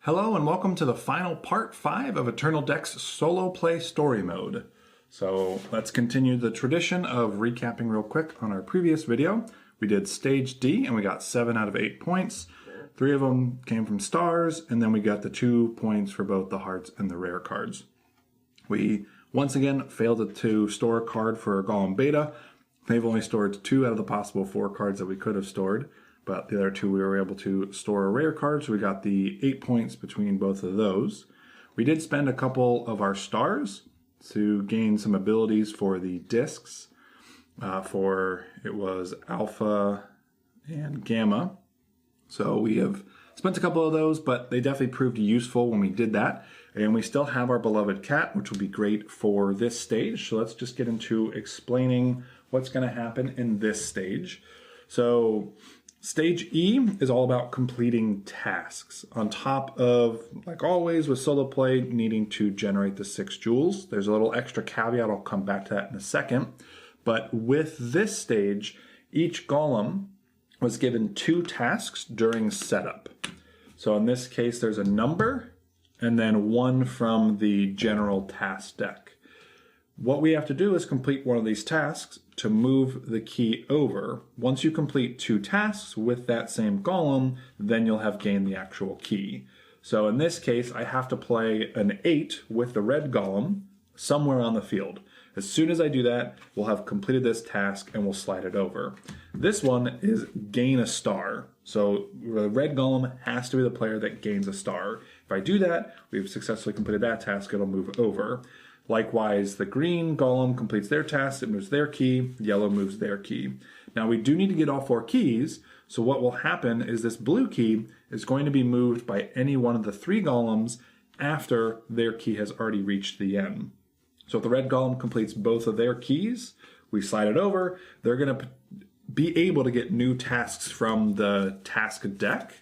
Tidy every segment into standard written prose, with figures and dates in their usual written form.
Hello and welcome to the final part 5 of Eternal Deck's solo play story mode. So let's continue the tradition of recapping real quick on our previous video. We did stage D and we got 7 out of 8 points. 3 of them came from stars, and then we got the 2 points for both the hearts and the rare cards. We once again failed to store a card for Golem Beta. They've only stored 2 out of the possible 4 cards that we could have stored. But the other 2 we were able to store a rare card, so we got the 8 points between both of those. We did spend a couple of our stars to gain some abilities for the discs. It was Alpha and Gamma. So we have spent a couple of those, but they definitely proved useful when we did that. And we still have our beloved cat, which will be great for this stage. So let's just get into explaining what's going to happen in this stage. So Stage E is all about completing tasks. On top of, like always with solo play, needing to generate the 6 jewels. There's a little extra caveat, I'll come back to that in a second. But with this stage, each golem was given 2 tasks during setup. So in this case, there's a number and then 1 from the general task deck. What we have to do is complete one of these tasks to move the key over. Once you complete 2 tasks with that same golem, then you'll have gained the actual key. So in this case, I have to play an 8 with the red golem somewhere on the field. As soon as I do that, we'll have completed this task and we'll slide it over. This one is gain a star. So the red golem has to be the player that gains a star. If I do that, we've successfully completed that task, it'll move over. Likewise, the green golem completes their task, it moves their key, yellow moves their key. Now we do need to get all 4 keys, so what will happen is this blue key is going to be moved by any one of the 3 golems after their key has already reached the end. So if the red golem completes both of their keys, we slide it over, they're going to be able to get new tasks from the task deck,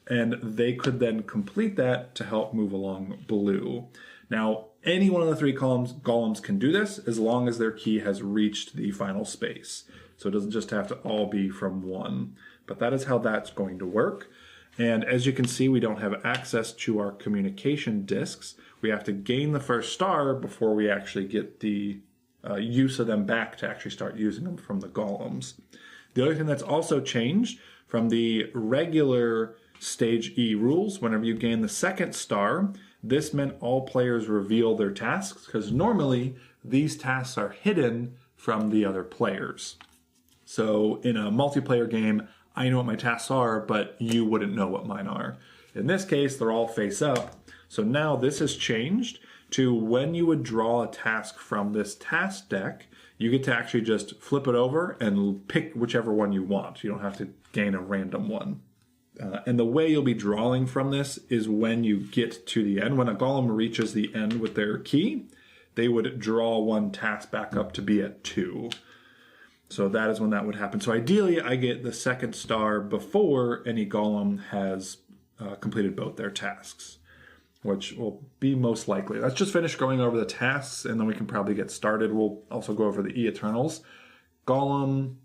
and they could then complete that to help move along blue. Now, any one of the 3 golems can do this as long as their key has reached the final space. So it doesn't just have to all be from 1. But that is how that's going to work. And as you can see, we don't have access to our communication discs. We have to gain the first star before we actually get the use of them back to actually start using them from the golems. The other thing that's also changed from the regular Stage E rules, whenever you gain the 2nd star, this meant all players reveal their tasks, because normally these tasks are hidden from the other players. So in a multiplayer game, I know what my tasks are, but you wouldn't know what mine are. In this case, they're all face up. So now this has changed to when you would draw a task from this task deck, you get to actually just flip it over and pick whichever one you want. You don't have to gain a random one. And the way you'll be drawing from this is when you get to the end. When a golem reaches the end with their key, they would draw 1 task back up to be at 2. So that is when that would happen. So ideally, I get the 2nd star before any golem has completed both their tasks, which will be most likely. Let's just finish going over the tasks, and then we can probably get started. We'll also go over the E-Eternals. Golem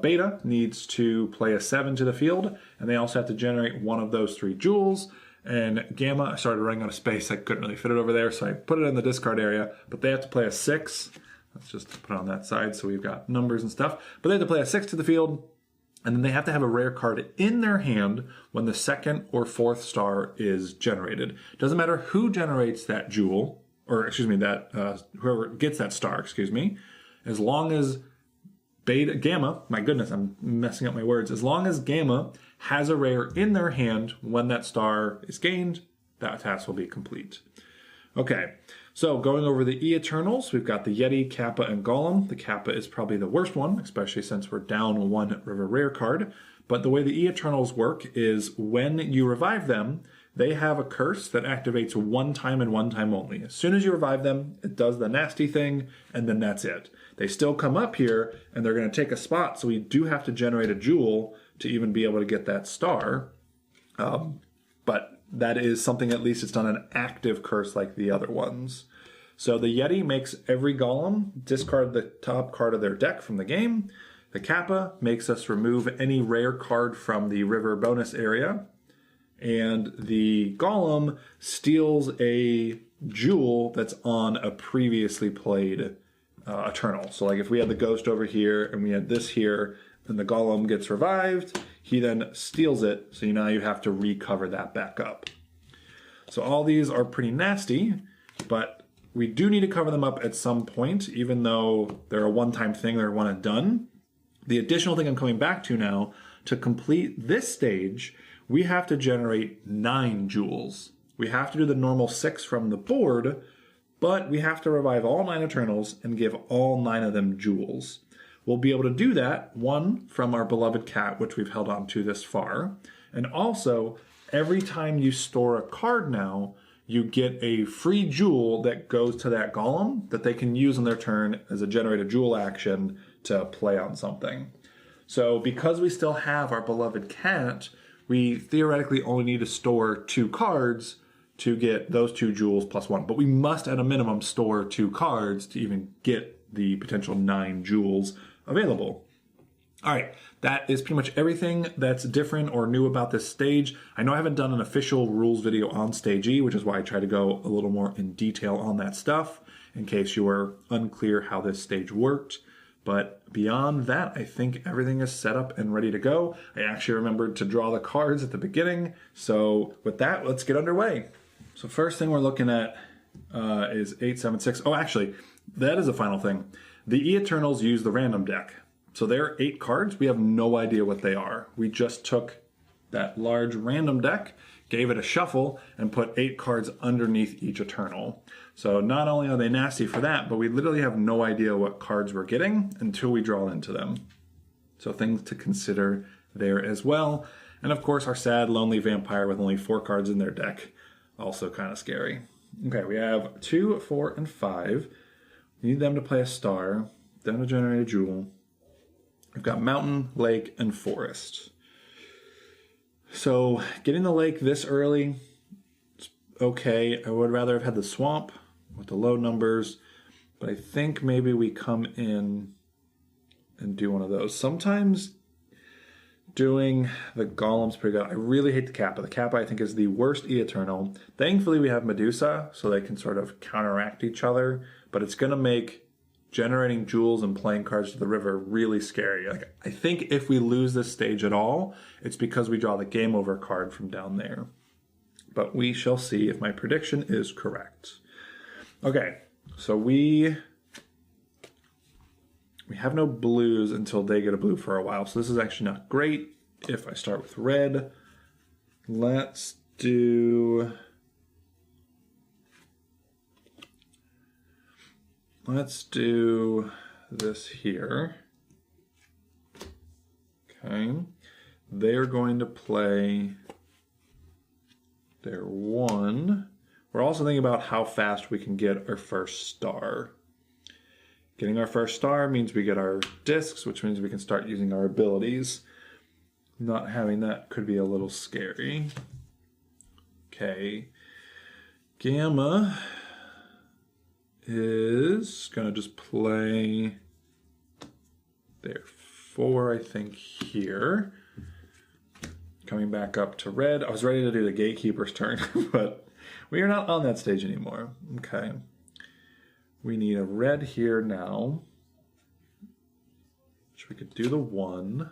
Beta needs to play a 7 to the field, and they also have to generate 1 of those 3 jewels. And Gamma, I started running out of space. I couldn't really fit it over there, so I put it in the discard area. But they have to play a 6. Let's just put it on that side so we've got numbers and stuff. But they have to play a 6 to the field, and then they have to have a rare card in their hand when the 2nd or 4th star is generated. Doesn't matter who generates that jewel, or excuse me, whoever gets that star, excuse me, as long as Gamma, my goodness, I'm messing up my words. As long as Gamma has a rare in their hand when that star is gained, that task will be complete. Okay, so going over the E-Eternals, we've got the Yeti, Kappa, and Golem. The Kappa is probably the worst one, especially since we're down 1 River Rare card. But the way the E-Eternals work is when you revive them, they have a curse that activates 1 time and 1 time only. As soon as you revive them, it does the nasty thing, and then that's it. They still come up here, and they're going to take a spot, so we do have to generate a jewel to even be able to get that star. But that is something, at least it's done an active curse like the other ones. So the Yeti makes every golem discard the top card of their deck from the game. The Kappa makes us remove any rare card from the river bonus area. and the golem steals a jewel that's on a previously played Eternal. So like if we had the ghost over here and we had this here, then the golem gets revived, he then steals it, so now you have to recover that back up. So all these are pretty nasty, but we do need to cover them up at some point, even though they're a one-time thing, they're one and done. The additional thing I'm coming back to now, to complete this stage, we have to generate 9 jewels. We have to do the normal 6 from the board, but we have to revive all 9 Eternals and give all 9 of them jewels. We'll be able to do that, 1 from our beloved cat, which we've held on to this far, and also every time you store a card now, you get a free jewel that goes to that golem that they can use on their turn as a generate a jewel action to play on something. So because we still have our beloved cat, we theoretically only need to store 2 cards to get those 2 jewels plus 1. But we must at a minimum store 2 cards to even get the potential 9 jewels available. All right, that is pretty much everything that's different or new about this stage. I know I haven't done an official rules video on Stage E, which is why I try to go a little more in detail on that stuff, in case you were unclear how this stage worked. But beyond that, I think everything is set up and ready to go. I actually remembered to draw the cards at the beginning. So with that, let's get underway. So first thing we're looking at is 876. Oh, actually, that is a final thing. The E-Eternals use the random deck. So there are 8 cards. We have no idea what they are. We just took that large random deck, gave it a shuffle, and put 8 cards underneath each Eternal. So not only are they nasty for that, but we literally have no idea what cards we're getting until we draw into them. So things to consider there as well. And of course, our sad, lonely vampire with only 4 cards in their deck. Also kind of scary. Okay, we have 2, 4, and 5. We need them to play a star, them to generate a jewel. We've got mountain, lake, and forest. So getting the lake this early, it's okay. I would rather have had the swamp with the low numbers, but I think maybe we come in and do one of those. Sometimes doing the golem's pretty good. I really hate the Kappa. The Kappa I think is the worst E-Eternal. Thankfully we have Medusa, so they can sort of counteract each other, but it's going to make generating jewels and playing cards to the river really scary. Like, I think if we lose this stage at all, it's because we draw the game over card from down there. But we shall see if my prediction is correct. Okay, so we have no blues until they get a blue for a while. So this is actually not great. If I start with red, let's do this here. Okay. They're going to play their 1. We're also thinking about how fast we can get our first star. Getting our first star means we get our discs, which means we can start using our abilities. Not having that could be a little scary. Okay. Gamma is going to just play their 4, I think, here. Coming back up to red. I was ready to do the gatekeeper's turn, but we are not on that stage anymore. Okay. We need a red here now, which we could do the 1.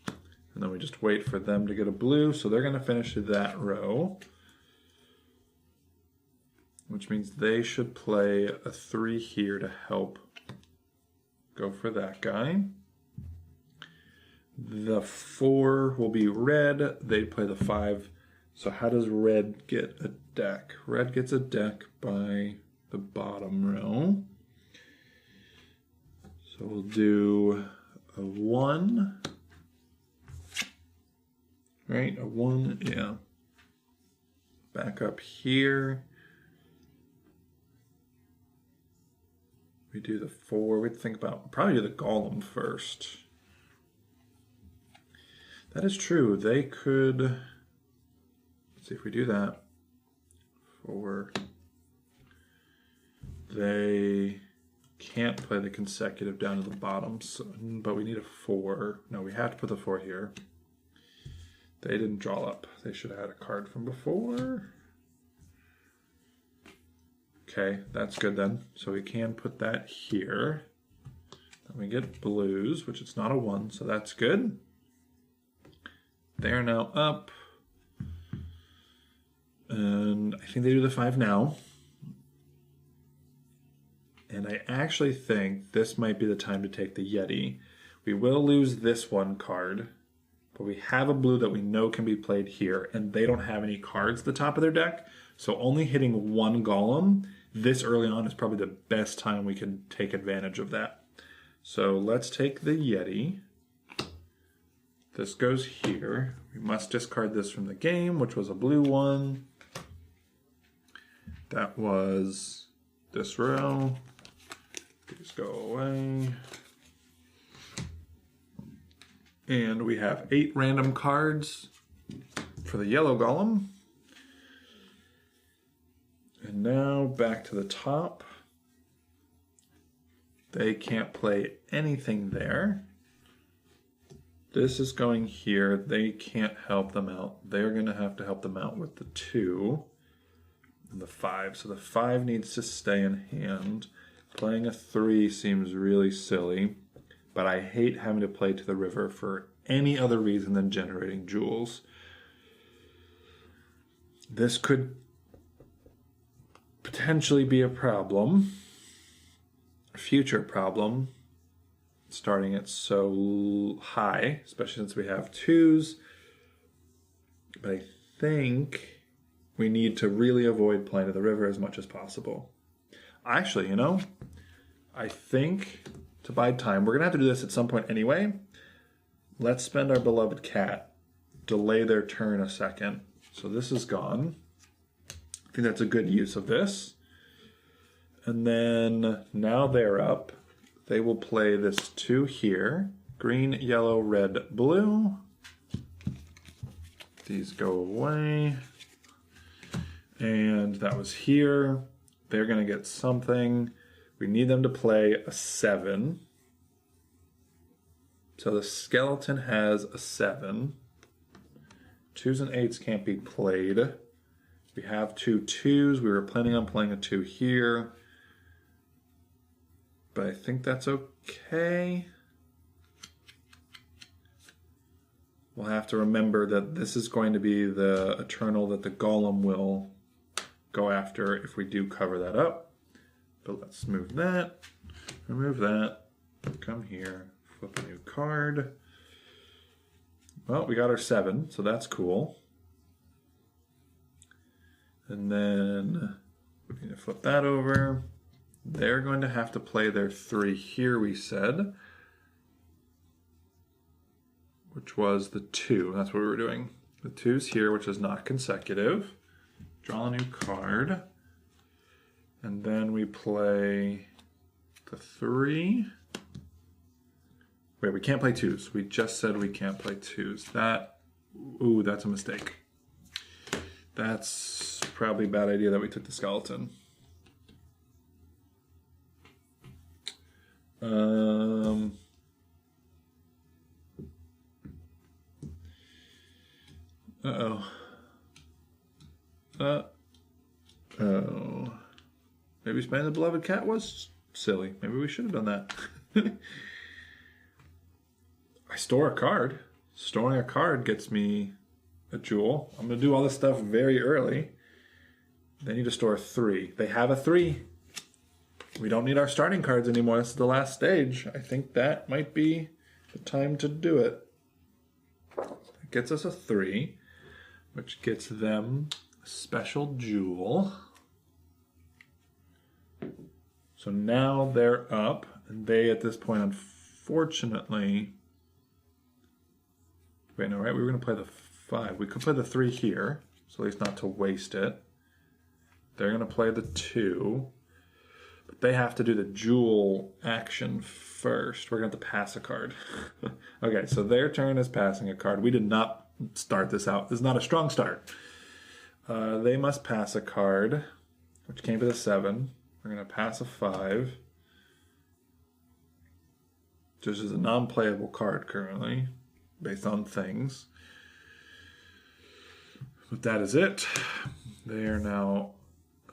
And then we just wait for them to get a blue, so they're going to finish that row. Which means they should play a 3 here to help go for that guy. The 4 will be red. They play the 5. So how does red get a deck? Red gets a deck by the bottom row. So we'll do a 1. Right, a 1, yeah. Back up here. We do the 4. We'd think about probably do the golem first. That is true. They could. Let's see if we do that. 4. They can't play the consecutive down to the bottom, so, but we need a 4. No, we have to put the 4 here. They didn't draw up. They should have had a card from before. Okay, that's good then. So we can put that here. Then we get blues, which it's not a 1, so that's good. They're now up. And I think they do the 5 now. And I actually think this might be the time to take the Yeti. We will lose this 1 card, but we have a blue that we know can be played here, and they don't have any cards at the top of their deck, so only hitting 1 golem this early on is probably the best time we can take advantage of that. So let's take the Yeti. This goes here. We must discard this from the game, which was a blue 1. That was this row. These go away. And we have 8 random cards for the yellow golem. And now back to the top. They can't play anything there. This is going here. They can't help them out. They're going to have to help them out with the 2 and the 5. So the 5 needs to stay in hand. Playing a 3 seems really silly, but I hate having to play to the river for any other reason than generating jewels. This could potentially be a problem, a future problem, starting it so high, especially since we have 2s. But I think we need to really avoid playing to the river as much as possible. Actually, you know, I think to bide time, we're going to have to do this at some point anyway. Let's spend our beloved cat, delay their turn a second. So this is gone. I think that's a good use of this. And then now they're up. They will play this 2 here. Green, yellow, red, blue. These go away. And that was here. They're going to get something. We need them to play a 7. So the skeleton has a 7. 2s and 8s can't be played. We have 2 2s. We were planning on playing a 2 here. But I think that's okay. We'll have to remember that this is going to be the Eternal that the Golem will go after if we do cover that up. But let's move that, remove that, come here, flip a new card. Well, we got our 7, so that's cool. And then we need to flip that over. They're going to have to play their 3 here, we said, which was the 2. That's what we were doing. The 2's here, which is not consecutive. Draw a new card. And then we play the 3. Wait, we can't play 2s. We just said we can't play 2s. Ooh, that's a mistake. That's probably a bad idea that we took the skeleton. Uh-oh. Maybe spending the beloved cat was silly. Maybe we should have done that. I store a card. Storing a card gets me a jewel. I'm going to do all this stuff very early. They need to store 3. They have a 3. We don't need our starting cards anymore. This is the last stage. I think that might be the time to do it. It gets us a 3, which gets them a special jewel. So now they're up, and they at this point, unfortunately... Wait, no, right? We were going to play the 5. We could play the 3 here, so at least not to waste it. They're going to play the 2. But they have to do the jewel action first. We're going to have to pass a card. Okay, so their turn is passing a card. We did not start this out. This is not a strong start. They must pass a card, which came to the 7. We're going to pass a 5. This is a non-playable card currently, based on things. But that is it. They are now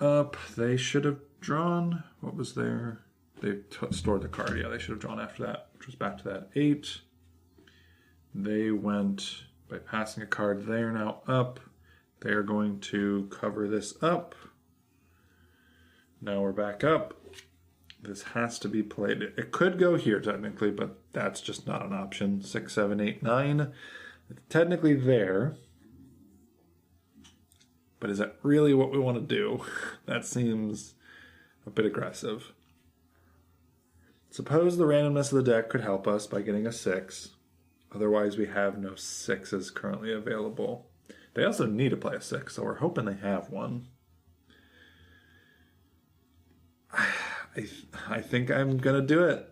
up. They should have drawn. What was there? They stored the card. Yeah, they should have drawn after that, which was back to that 8. They went by passing a card. They are now up. They are going to cover this up. Now we're back up. This has to be played. It could go here technically, but that's just not an option. 6, 7, 8, 9. It's technically there. But is that really what we want to do? That seems a bit aggressive. Suppose the randomness of the deck could help us by getting a 6. Otherwise, we have no 6s currently available. They also need to play a 6, so we're hoping they have one. I think I'm going to do it.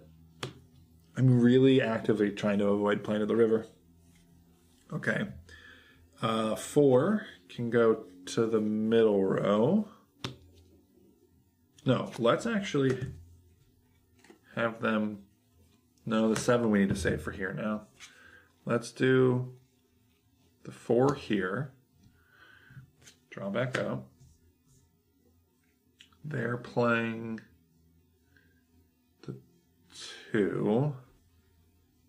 I'm really actively trying to avoid playing to the river. Okay. 4 can go to the middle row. No, let's actually have them... No, the 7 we need to save for here now. Let's do the 4 here. Draw back up. They're playing the 2,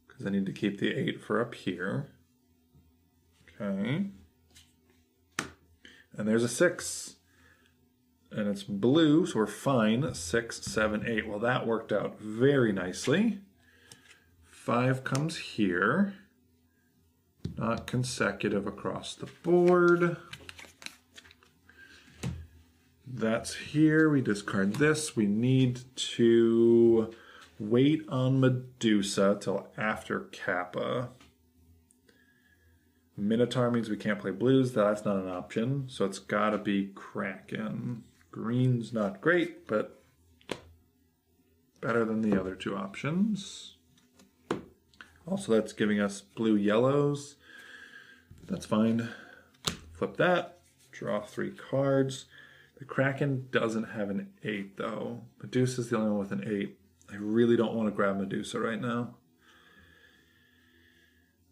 because I need to keep the 8 for up here. Okay. And there's a 6. And it's blue, so we're fine. 6, 7, 8. Well, that worked out very nicely. 5 comes here. Not consecutive across the board. That's here. We discard this. We need to wait on Medusa till after Kappa. Minotaur means we can't play blues. That's not an option. So it's got to be Kraken. Green's not great, but better than the other 2 options. Also, that's giving us blue yellows. That's fine. Flip that. Draw 3 cards. The Kraken doesn't have an 8, though. Medusa's the only one with an 8. I really don't want to grab Medusa right now.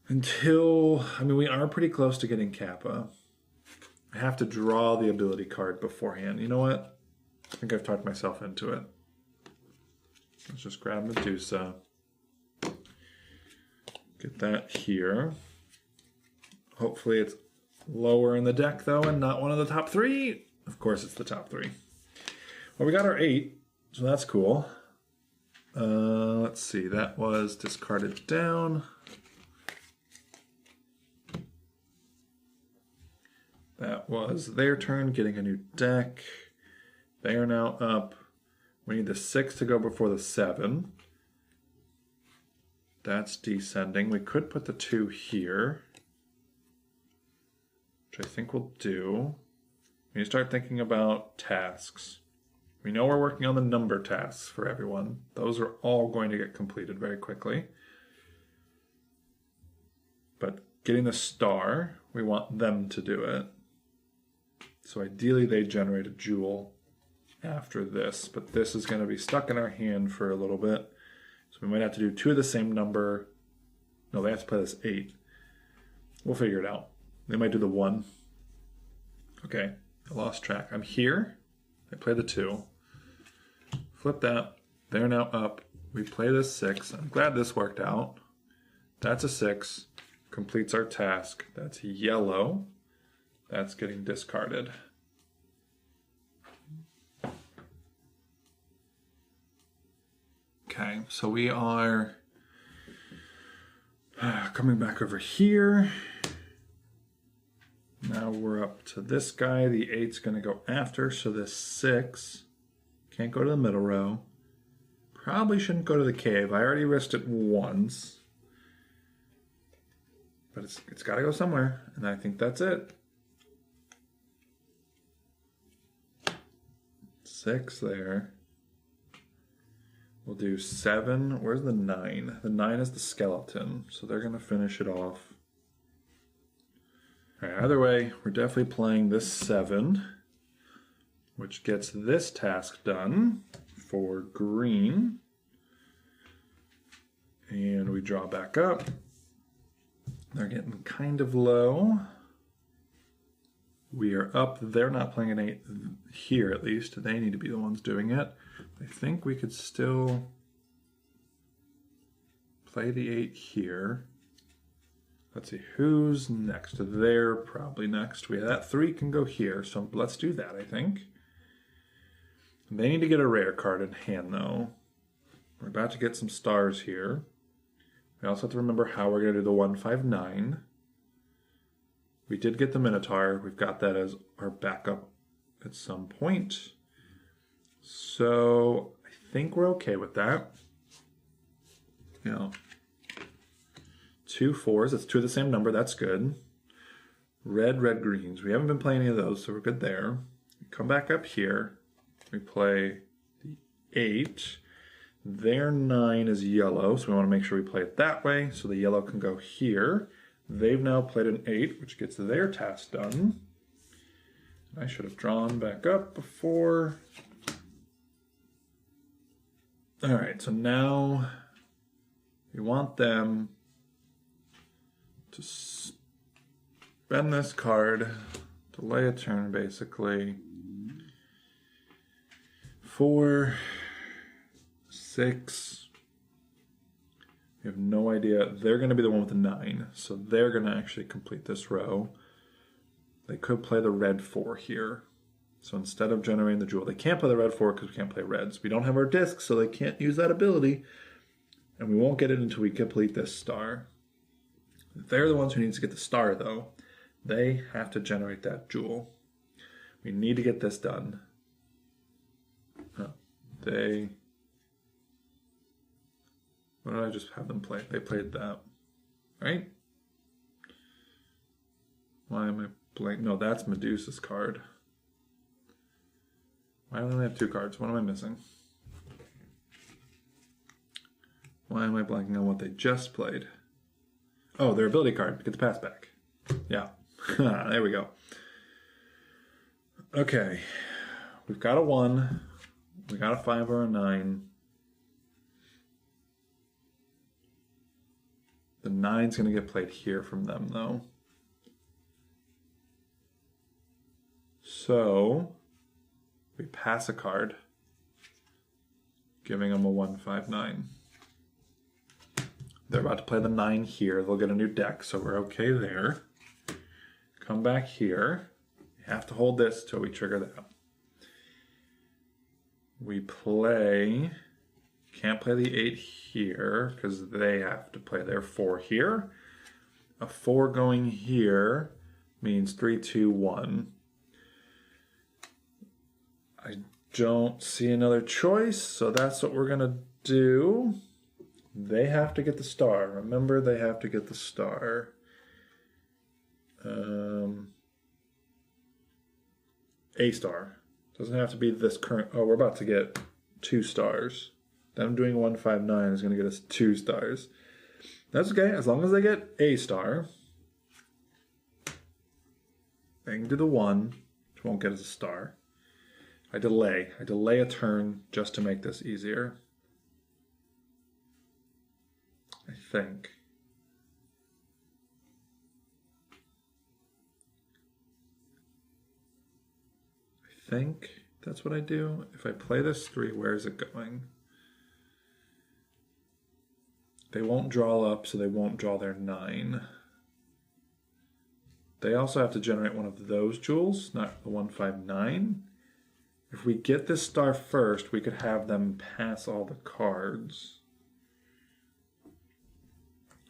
Until, I mean, we are pretty close to getting Kappa. I have to draw the ability card beforehand. You know what? I think I've talked myself into it. Let's just grab Medusa. Get that here. Hopefully it's lower in the deck, though, and not one of the top 3. Of course it's the top 3. Well, we got our 8, so that's cool. Let's see. That was discarded down. That was their turn, getting a new deck. They are now up. We need the 6 to go before the 7. That's descending. We could put the 2 here, which I think we'll do. We need to start thinking about tasks. We know we're working on the number tasks for everyone. Those are all going to get completed very quickly. But getting the star, we want them to do it. So ideally they generate a jewel after this, but this is going to be stuck in our hand for a little bit. So we might have to do 2 of the same number. No, they have to play this 8. We'll figure it out. They might do the 1. Okay, I lost track. I'm here. They play the 2. Flip that. They're now up. We play this 6. I'm glad this worked out. That's a 6. Completes our task. That's yellow. That's getting discarded. Okay, so we are coming back over here. Now we're up to this guy. The 8's going to go after, so this 6 can't go to the middle row. Probably shouldn't go to the cave. I already risked it once. But it's got to go somewhere, and I think that's it. 6 there. We'll do 7. Where's the 9? The 9 is the skeleton, so they're going to finish it off. All right, either way, we're definitely playing this 7, which gets this task done for green. And we draw back up. They're getting kind of low. We are up. They're not playing an 8 here, at least. They need to be the ones doing it. I think we could still play the 8 here. Let's see, who's next? They're probably next. That 3 can go here, so let's do that, I think. They need to get a rare card in hand, though. We're about to get some stars here. We also have to remember how we're going to do the 159. We did get the Minotaur. We've got that as our backup at some point. So I think we're okay with that. You know, 2 4s. That's 2 of the same number. That's good. Red, red, greens. We haven't been playing any of those, so we're good there. We come back up here. We play the 8. Their 9 is yellow, so we want to make sure we play it that way, so the yellow can go here. They've now played an 8, which gets their task done. I should have drawn back up before. All right, so now we want them to spend this card, delay a turn basically. 4, 6. We have no idea. They're going to be the one with the 9, so they're going to actually complete this row. They could play the red 4 here. So instead of generating the jewel, they can't play the red 4 because we can't play reds. We don't have our discs, so they can't use that ability. And we won't get it until we complete this star. They're the ones who need to get the star, though. They have to generate that jewel. We need to get this done. What did I just have them play? They played that, right? Why am I blank? No, that's Medusa's card. Why do I only have 2 cards? What am I missing? Why am I blanking on what they just played? Oh, their ability card. Get the pass back. Yeah. There we go. Okay. We've got a 1. We got a 5 or a 9. The 9's going to get played here from them, though. So we pass a card, giving them a 159. They're about to play the 9 here. They'll get a new deck, so we're okay there. Come back here. We have to hold this till we trigger that. We play, can't play the 8 here because they have to play their 4 here. A 4 going here means 3, 2, 1. I don't see another choice, so that's what we're gonna do. They have to get the star. Remember, they have to get the star. A star. Doesn't have to be this current. Oh, we're about to get 2 stars. Them doing 159 is going to get us 2 stars. That's okay, as long as they get a star. They can do the 1, which won't get us a star. I delay a turn just to make this easier. I think. I think that's what I do. If I play this 3, where is it going? They won't draw up, so they won't draw their 9. They also have to generate one of those jewels, not the 159. If we get this star first, we could have them pass all the cards.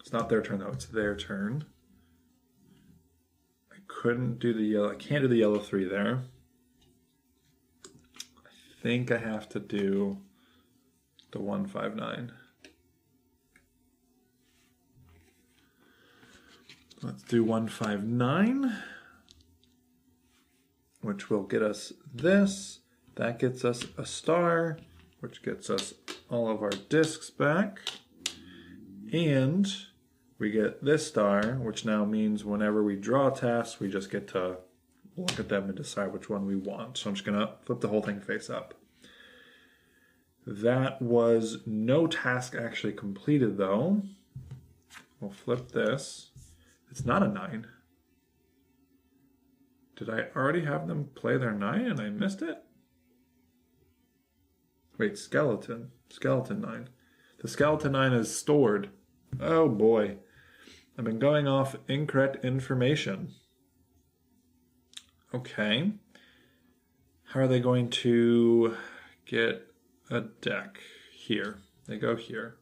It's not their turn, though. It's their turn. I couldn't do the yellow. I can't do the yellow 3 there. I think I have to do the 159. Let's do 159, which will get us this. That gets us a star, which gets us all of our discs back. And we get this star, which now means whenever we draw tasks, we just get to look at them and decide which one we want. So I'm just going to flip the whole thing face up. That was no task actually completed, though. We'll flip this. It's not a 9. Did I already have them play their 9 and I missed it? Wait, skeleton. Skeleton 9. The skeleton 9 is stored. Oh boy. I've been going off incorrect information. Okay. How are they going to get a deck? Here. They go here.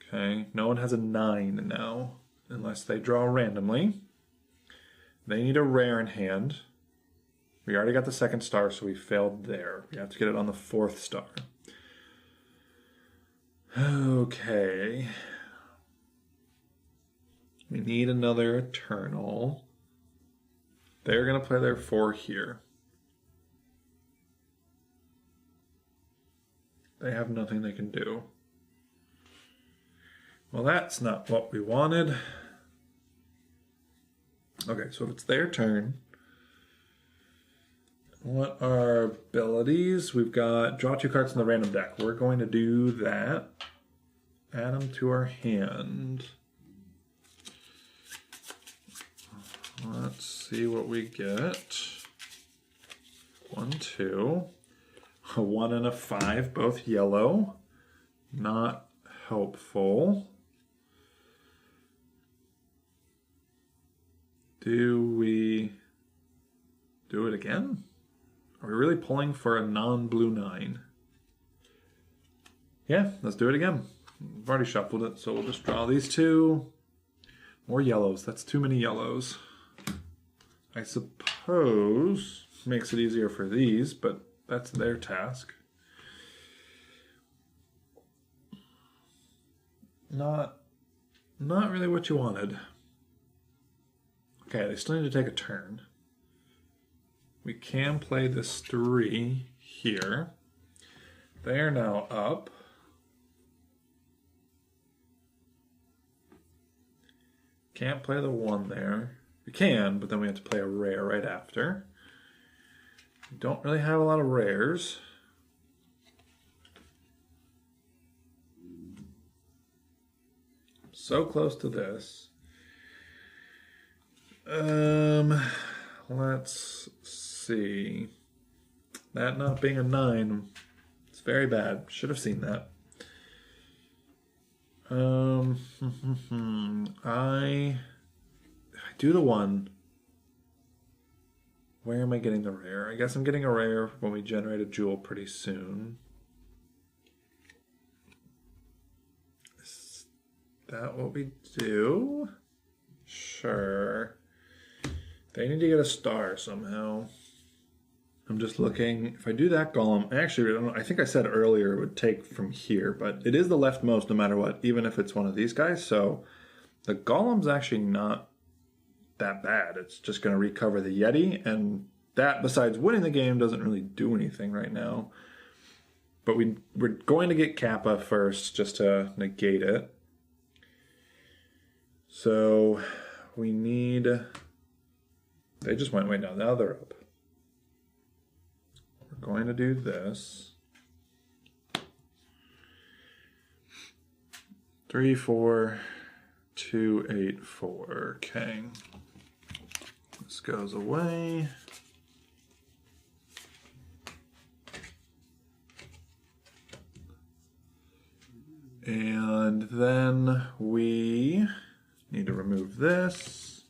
Okay. No one has a 9 now, unless they draw randomly. They need a rare in hand. We already got the 2nd star, so we failed there. We have to get it on the 4th star. Okay. We need another Eternal. They're going to play their 4 here. They have nothing they can do. Well, that's not what we wanted. Okay, so if it's their turn, what are our abilities? We've got draw 2 cards in the random deck. We're going to do that. Add them to our hand. Let's see what we get. 1, 2. A 1 and a 5, both yellow. Not helpful. Do we do it again? Are we really pulling for a non-blue 9? Yeah, let's do it again. I've already shuffled it, so we'll just draw these 2. More yellows. That's too many yellows. I suppose makes it easier for these, but that's their task. Not really what you wanted. Okay, they still need to take a turn. We can play this 3 here. They are now up. Can't play the 1 there. We can, but then we have to play a rare right after. We don't really have a lot of rares. So close to this. Let's see. That not being a 9, it's very bad. Should have seen that. I do the 1. Where am I getting the rare? I guess I'm getting a rare when we generate a jewel pretty soon. Is that what we do? Sure. They need to get a star somehow. I'm just looking. If I do that golem, actually, I don't know, I think I said earlier it would take from here, but it is the leftmost no matter what, even if it's one of these guys. So the golem's actually not that bad. It's just going to recover the Yeti, and that, besides winning the game, doesn't really do anything right now. But we're going to get Kappa first just to negate it. So we need... They just went way down. Now they're up. We're going to do this. 3, 4, 2, 8, 4. Okay. This goes away. And then we need to remove this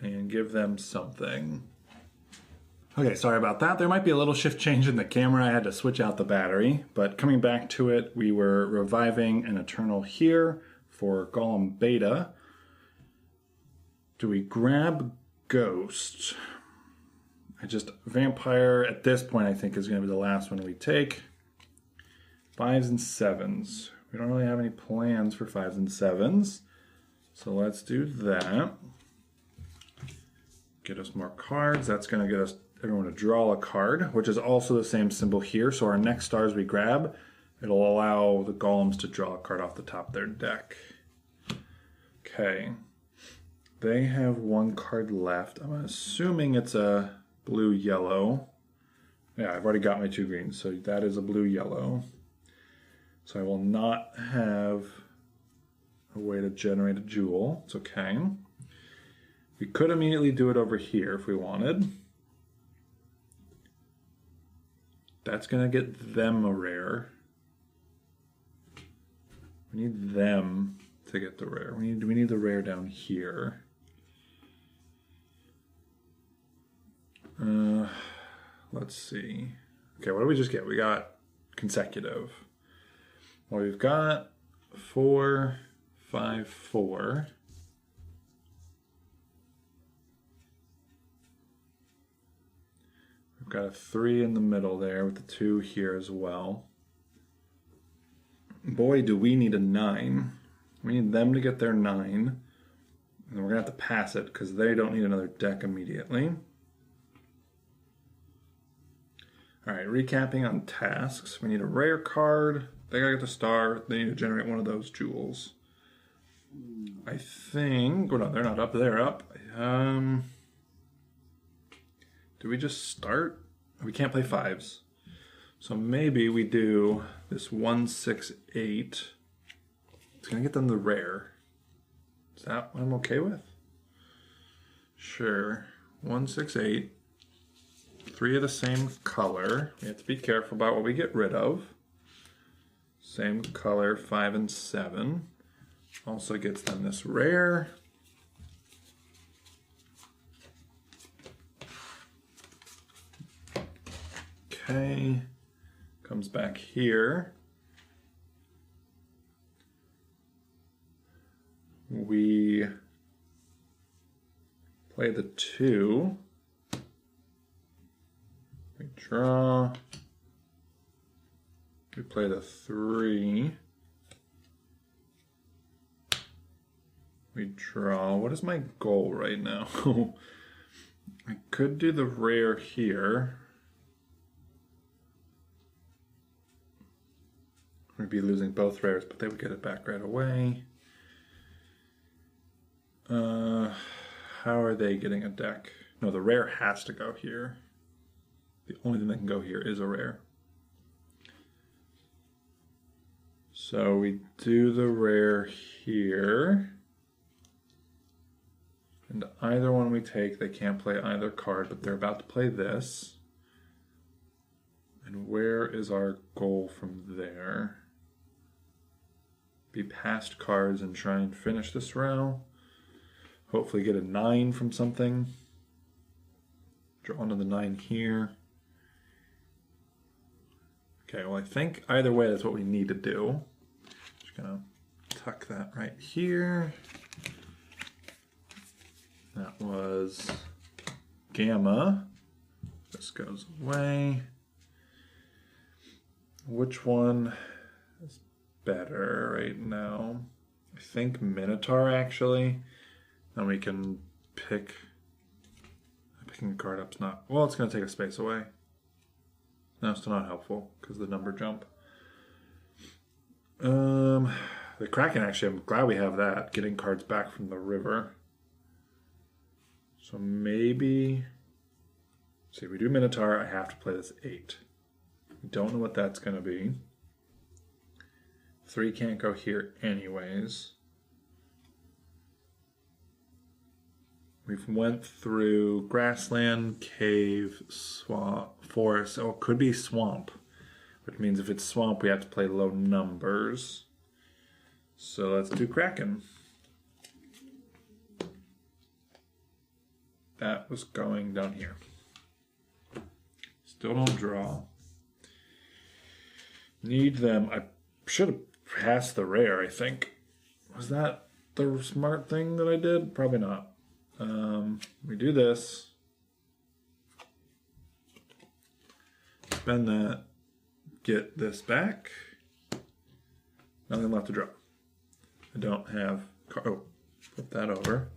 and give them something. Okay, sorry about that. There might be a little shift change in the camera. I had to switch out the battery, but coming back to it, we were reviving an Eternal here for Golem Beta. Do we grab Ghost? Vampire at this point I think is going to be the last one we take. 5s and 7s. We don't really have any plans for 5s and 7s. So let's do that. Get us more cards. That's going to get us everyone to draw a card, which is also the same symbol here. So our next stars we grab, it'll allow the golems to draw a card off the top of their deck. Okay. They have 1 card left. I'm assuming it's a blue-yellow. Yeah, I've already got my 2 greens, so that is a blue-yellow. So I will not have a way to generate a jewel. It's okay. We could immediately do it over here if we wanted. That's going to get them a rare. We need them to get the rare. We need the rare down here. Let's see. Okay, what did we just get? We got consecutive. Well, we've got 4, 5, 4. We've got a 3 in the middle there with the 2 here as well. Boy, do we need a 9. We need them to get their 9. And then we're going to have to pass it because they don't need another deck immediately. Alright, recapping on tasks. We need a rare card. They gotta get the star. They need to generate one of those jewels. I think... Oh no, they're not up. They're up. Do we just start? We can't play 5s. So maybe we do this 1, 6, 8. It's gonna get them the rare. Is that what I'm okay with? Sure. 1, 6, 8. 3 of the same color. We have to be careful about what we get rid of. Same color, 5 and 7. Also gets them this rare. Okay. Comes back here. We play the 2. We draw. We play the 3. We draw. What is my goal right now? I could do the rare here. We'd be losing both rares, but they would get it back right away. How are they getting a deck? No, the rare has to go here. The only thing that can go here is a rare. So we do the rare here. And either one we take, they can't play either card, but they're about to play this. And where is our goal from there? Be past cards and try and finish this row. Hopefully get a 9 from something. Draw onto the 9 here. Okay, well I think either way that's what we need to do. Just gonna tuck that right here. That was gamma. This goes away. Which one is better right now? I think Minotaur actually. Then we can pick. Picking a card up's not. Well, it's going to take a space away. No, still not helpful because the number jump. The Kraken actually, I'm glad we have that. Getting cards back from the river. So maybe. See, if we do Minotaur, I have to play this 8. We don't know what that's going to be. 3 can't go here anyways. We've went through grassland, cave, swamp, forest. Oh, it could be swamp. Which means if it's swamp, we have to play low numbers. So let's do Kraken. That was going down here. Still don't draw. Need them. I should have passed the rare, I think. Was that the smart thing that I did? Probably not. We do this. Spend that. Get this back. Nothing left to draw. I don't have... Oh, flip that over.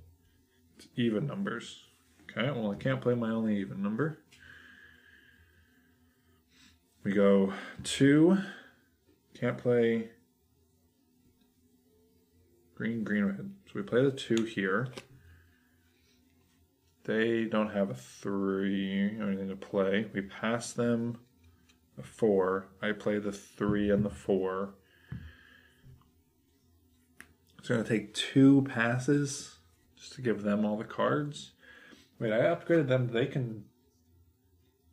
It's even numbers. Okay, well I can't play my only even number. We go 2. Can't play green, green, red. So we play the 2 here. They don't have a 3 or anything to play. We pass them a 4. I play the 3 and the 4. It's going to take 2 passes to just to give them all the cards. Wait, I upgraded them. They can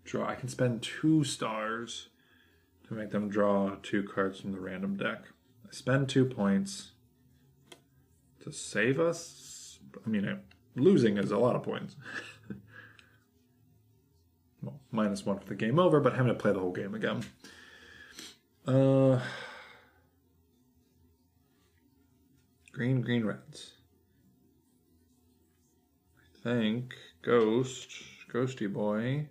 draw. I can spend 2 stars to make them draw 2 cards from the random deck. I spend 2 points to save us. I mean, losing is a lot of points. Well, -1 for the game over, but having to play the whole game again. Green, reds. I think Ghosty boy.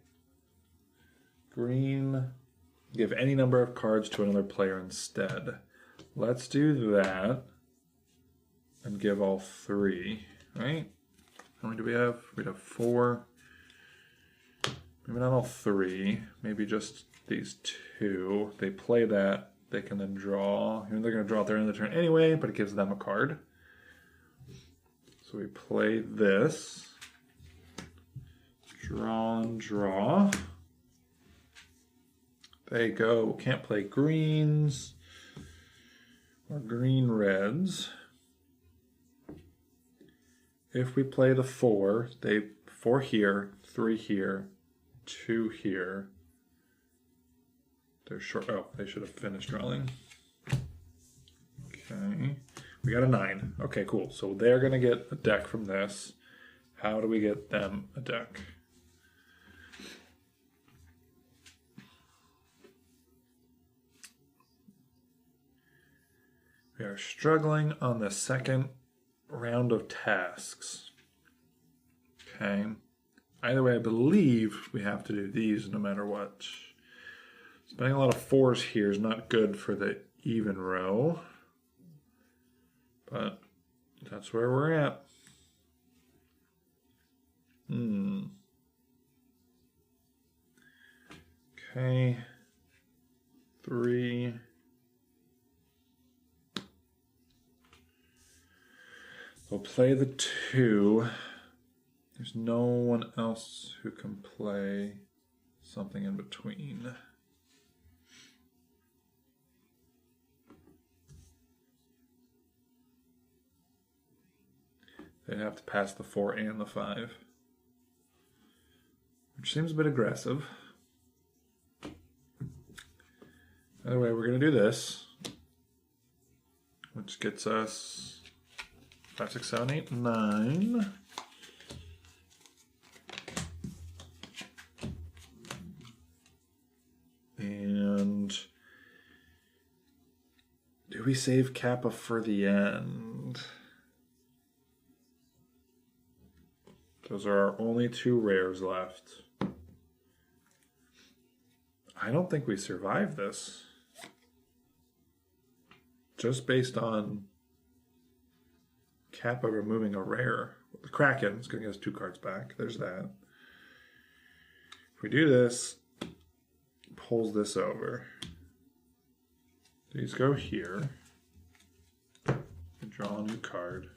Green, give any number of cards to another player instead. Let's do that and give all 3, right? How many do we have? We'd have 4. Maybe not all 3, maybe just these 2. They play that, they can then draw. They're going to draw at their end of the turn anyway, but it gives them a card. So we play this. Draw and draw. They go, can't play greens or green reds. If we play the 4, they 4 here, 3 here, 2 here. They're short. Oh, they should have finished drawing. Okay. We got a 9. Okay, cool. So they're going to get a deck from this. How do we get them a deck? We are struggling on the second round of tasks. Okay. Either way, I believe we have to do these no matter what. Spending a lot of 4s here is not good for the even row. But that's where we're at. Okay. 3. We'll play the 2. There's no one else who can play something in between. They'd have to pass the 4 and the 5. Which seems a bit aggressive. Either way, we're going to do this. Which gets us 5, 6, 7, 8, 9. And do we save Kappa for the end? Those are our only 2 rares left. I don't think we survive this. Just based on Kappa removing a rare. The Kraken is going to get us 2 cards back. There's that. If we do this, pulls this over. These go here. Draw a new card.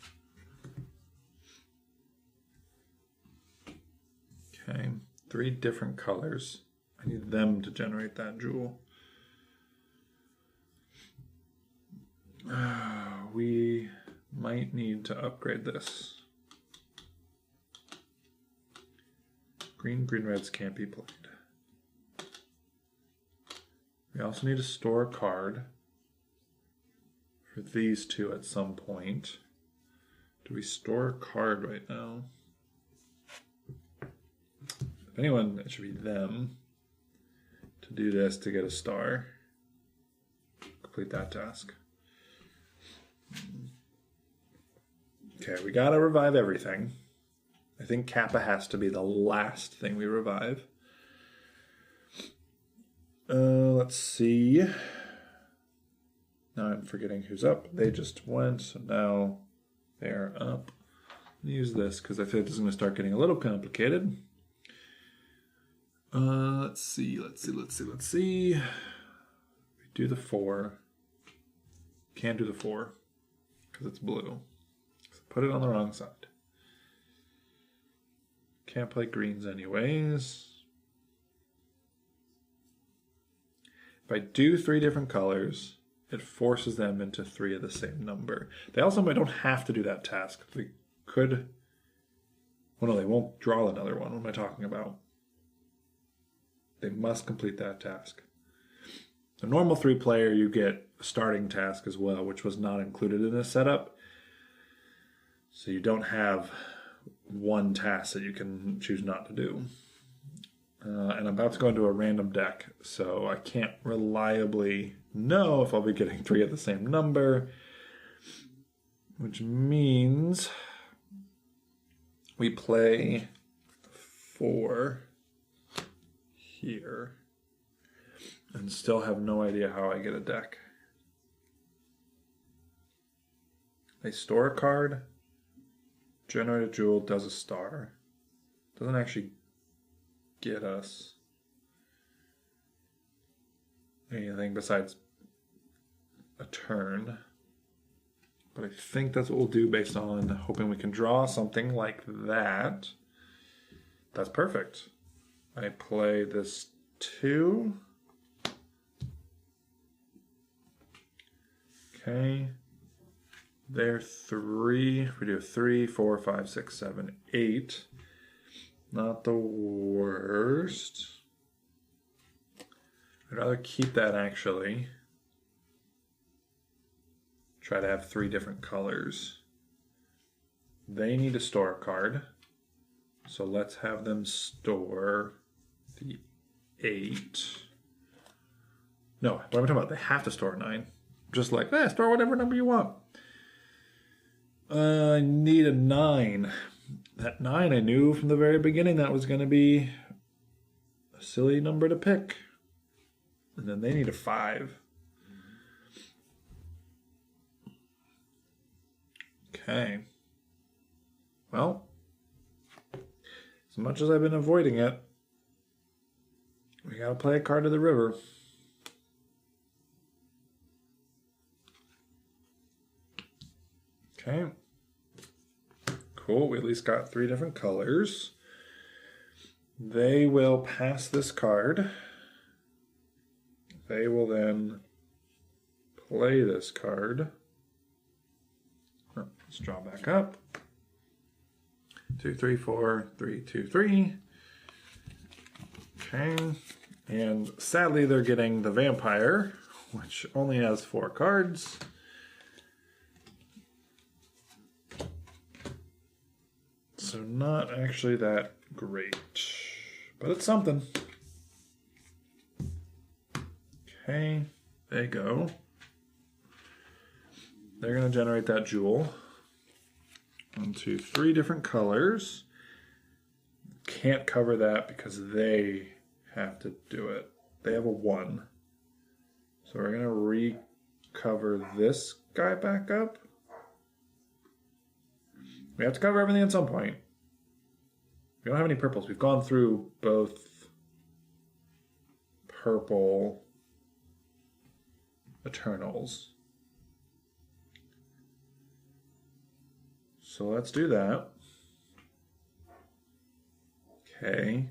Okay, 3 different colors. I need them to generate that jewel. We might need to upgrade this. Green reds can't be played. We also need to store a card for these 2 at some point. Do we store a card right now? If anyone, it should be them to do this to get a star. Complete that task. Okay, we gotta revive everything. I think Kappa has to be the last thing we revive. Let's see. Now I'm forgetting who's up. They just went, so now they're up. Use this because I feel like this is going to start getting a little complicated. Let's see. We do the 4. Can't do the 4 because it's blue. So put it on the wrong side. Can't play greens anyways. If I do 3 different colors, it forces them into 3 of the same number. They also don't have to do that task. We could Well, no, they won't draw another one. What am I talking about? They must complete that task. A normal 3-player, you get a starting task as well, which was not included in this setup. So you don't have one task that you can choose not to do. And I'm about to go into a random deck, so I can't reliably know if I'll be getting 3 of the same number, which means we play 4 here and still have no idea how I get a deck. They store a card, generate a jewel, does a star. Doesn't actually get us anything besides a turn. But I think that's what we'll do based on hoping we can draw something like that. That's perfect. I play this 2. Okay. There 3. We do 3, 4, 5, 6, 7, 8. Not the worst. I'd rather keep that actually. Try to have 3 different colors. They need to store a card. So let's have them store the 8. No, what am I talking about? They have to store 9. Just like, store whatever number you want. I need a 9. That 9, I knew from the very beginning that was going to be a silly number to pick. And then they need a 5. Okay. Well, as much as I've been avoiding it, we gotta play a card to the river. Okay. Cool, we at least got 3 different colors. They will pass this card. They will then play this card. Let's draw back up. 2, 3, 4, 3, 2, 3. Okay. And sadly, they're getting the vampire, which only has 4 cards. So not actually that great, but it's something. Okay, they go. They're going to generate that jewel. 1, 2, 3 different colors. Can't cover that because they have to do it. They have a 1. So we're going to recover this guy back up. We have to cover everything at some point. We don't have any purples. We've gone through both purple Eternals. So let's do that. Okay,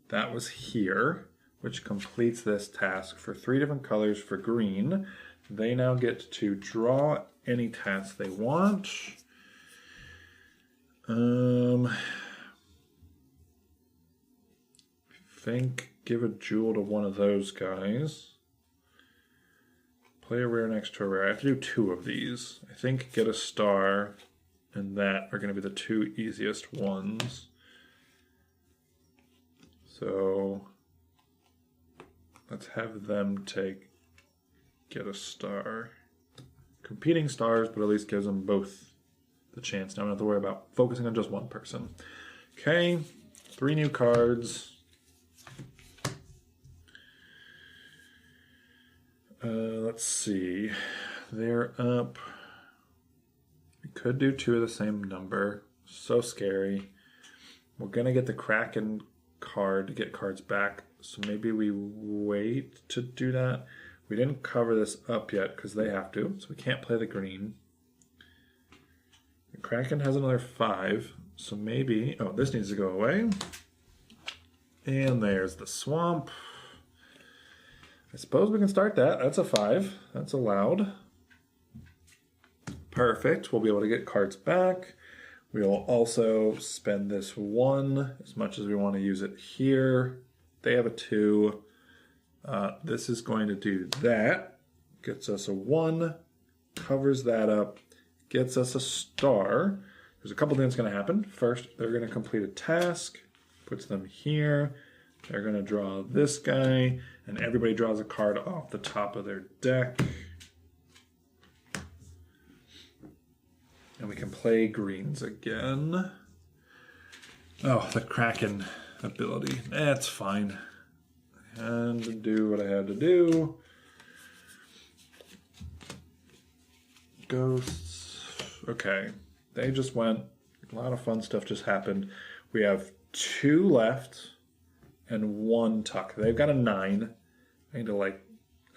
that was here, which completes this task for 3 different colors for green. They now get to draw any task they want. Think give a jewel to one of those guys. Play a rare next to a rare. I have to do 2 of these. I think get a star and that are going to be the 2 easiest ones. So let's have them get a star. Competing stars, but at least gives them both the chance. Now I don't have to worry about focusing on just one person. Okay, 3 new cards. Let's see. They're up. We could do 2 of the same number. So scary. We're going to get the Kraken card to get cards back. So maybe we wait to do that. We didn't cover this up yet because they have to. So we can't play the green. The Kraken has another 5. So maybe... Oh, this needs to go away. And there's the swamp. I suppose we can start that. That's a 5. That's allowed. Perfect. We'll be able to get cards back. We'll also spend this 1 as much as we want to use it here. They have a 2. This is going to do that. Gets us a 1, covers that up, gets us a star. There's a couple things going to happen. First, they're going to complete a task, puts them here. They're going to draw this guy, and everybody draws a card off the top of their deck. And we can play greens again. Oh, the Kraken ability. That's fine. And do what I had to do. Ghosts. Okay. They just went. A lot of fun stuff just happened. We have 2 left and 1 tuck. They've got a 9. I need to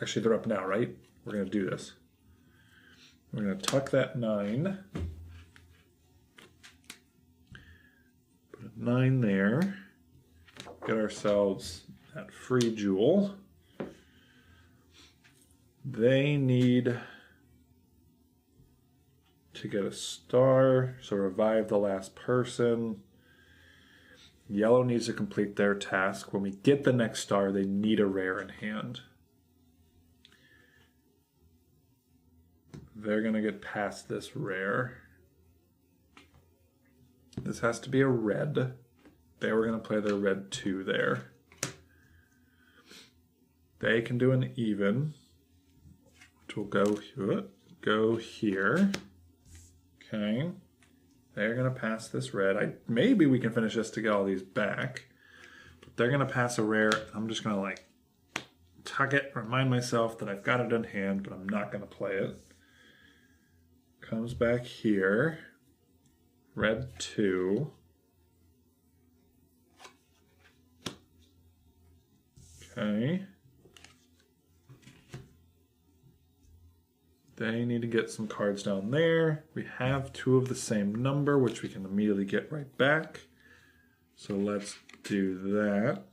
actually they're up now, right? We're going to do this. We're going to tuck that 9. Put a 9 there. Get ourselves that free jewel. They need to get a star, so revive the last person. Yellow needs to complete their task. When we get the next star, they need a rare in hand. They're going to get past this rare. This has to be a red. They were going to play their red 2 there. They can do an even, which will go here. Okay. They're going to pass this red. Maybe we can finish this to get all these back. But they're going to pass a rare. I'm just going to tuck it, remind myself that I've got it in hand, but I'm not going to play it. Comes back here. Red 2. Okay. They need to get some cards down there. We have 2 of the same number, which we can immediately get right back. So let's do that.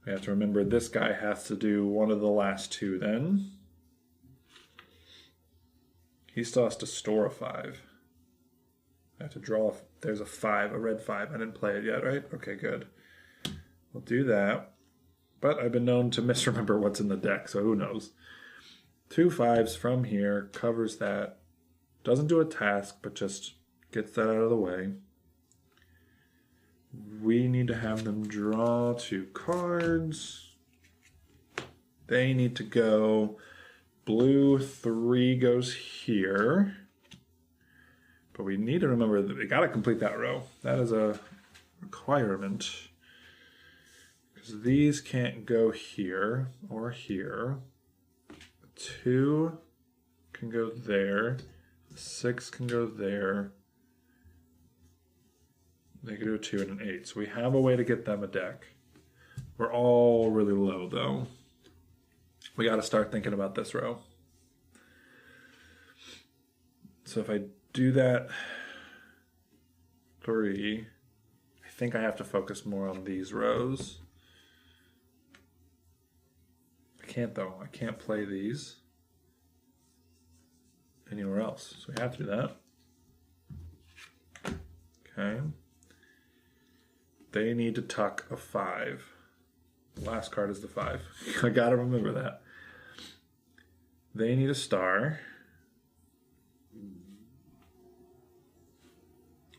We have to remember this guy has to do one of the last 2 then. He still has to store a 5. I have to draw, there's a 5, a red 5. I didn't play it yet, right? Okay, good. We'll do that. But I've been known to misremember what's in the deck, so who knows. 2 5s from here, covers that. Doesn't do a task, but just gets that out of the way. We need to have them draw 2 cards. They need to go. Blue 3 goes here. But we need to remember that we got to complete that row. That is a requirement. Because these can't go here or here. 2 can go there. 6 can go there. They can do a 2 and an 8. So we have a way to get them a deck. We're all really low though. We got to start thinking about this row. So if I do that 3, I think I have to focus more on these rows. I can't though. I can't play these anywhere else. So we have to do that. Okay. They need to tuck a 5. The last card is the 5. I gotta remember that. They need a star,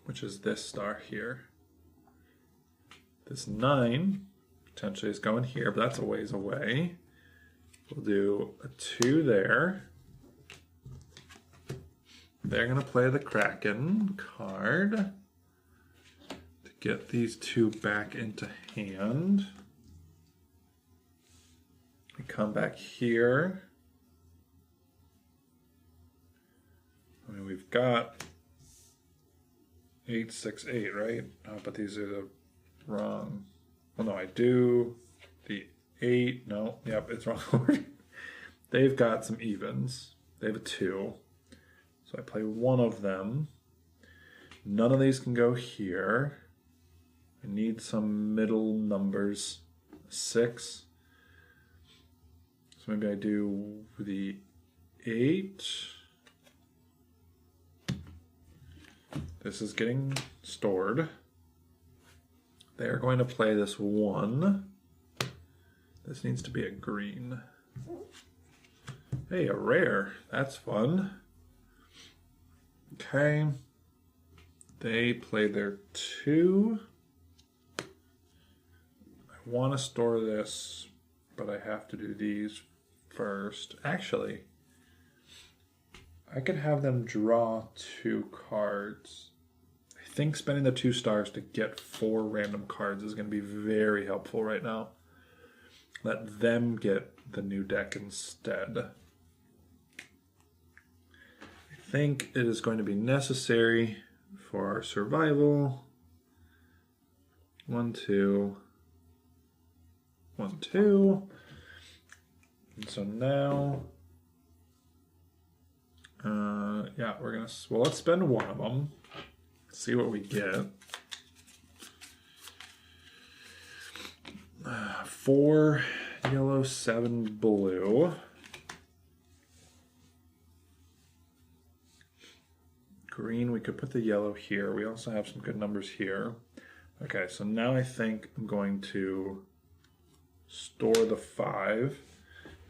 which is this star here. This 9 potentially is going here, but that's a ways away. We'll do a 2 there. They're going to play the Kraken card to get these 2 back into hand. We come back here. I mean, we've got 8, 6, 8, right? Oh, but these are the wrong. Well, no, I do. The 8, no, yep, it's wrong order. They've got some evens. They have a 2. So I play one of them. None of these can go here. I need some middle numbers. 6. So maybe I do the 8. This is getting stored. They are going to play this one. This needs to be a green. Hey, a rare. That's fun. Okay. They play their 2. I want to store this, but I have to do these first. Actually, I could have them draw 2 cards. I think spending the 2 stars to get 4 random cards is going to be very helpful right now. Let them get the new deck instead. I think it is going to be necessary for our survival. 1, 2. 1, 2. And so now, yeah, we're gonna, well, let's spend one of them. See what we get. 4 yellow, 7 blue. Green, we could put the yellow here. We also have some good numbers here. Okay, so now I think I'm going to store the 5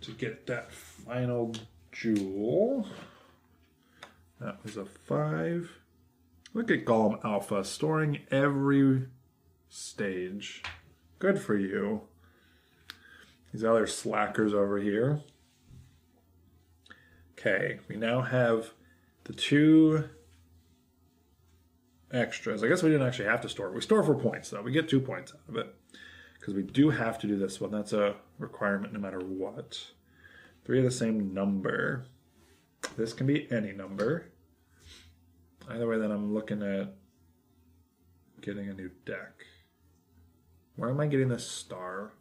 to get that final jewel. That was a 5. Look at Golem Alpha, storing every stage. Good for you. These other slackers over here. Okay, we now have the 2 extras. I guess we didn't actually have to store it. We store for points, though. We get 2 points out of it. Because we do have to do this one. That's a requirement no matter what. 3 of the same number. This can be any number. Either way, then I'm looking at getting a new deck. Where am I getting this star?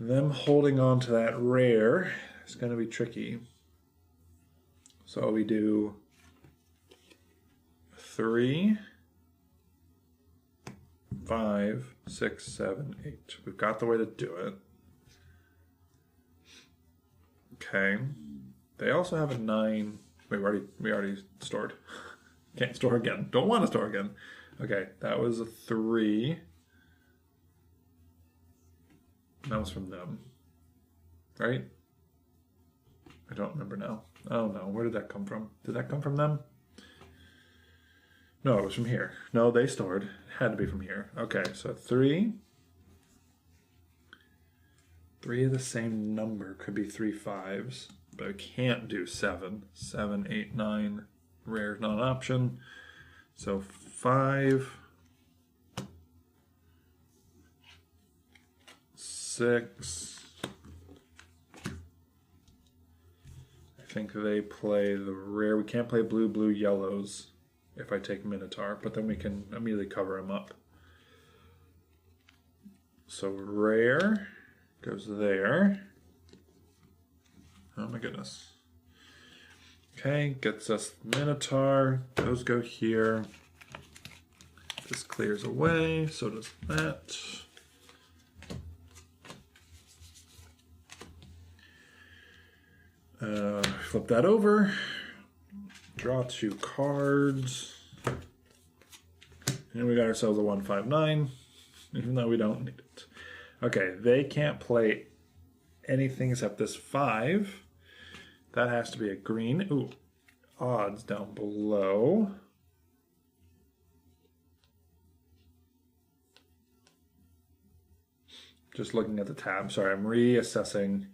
Them holding on to that rare is going to be tricky. So we do 3, 5, 6, 7, 8. We've got the way to do it. Okay. They also have a 9. Wait, we already stored. Can't store again. Don't want to store again. Okay, that was a 3. That was from them. Right? I don't remember now. Oh no, where did that come from? Did that come from them? No, it was from here. No, they stored. It had to be from here. Okay, so 3. 3 of the same number could be 3 5s, but I can't do 7. 7, 8, 9. Rare is not an option. So 5, 6. I think they play the rare. We can't play blue, blue, yellows if I take Minotaur, but then we can immediately cover him up. So rare goes there. Oh my goodness. Okay, gets us Minotaur. Those go here. This clears away, so does that. Flip that over. Draw 2 cards. And we got ourselves a 159, even though we don't need it. Okay, they can't play anything except this 5. That has to be a green. Ooh, odds down below. Just looking at the tab. Sorry, I'm reassessing.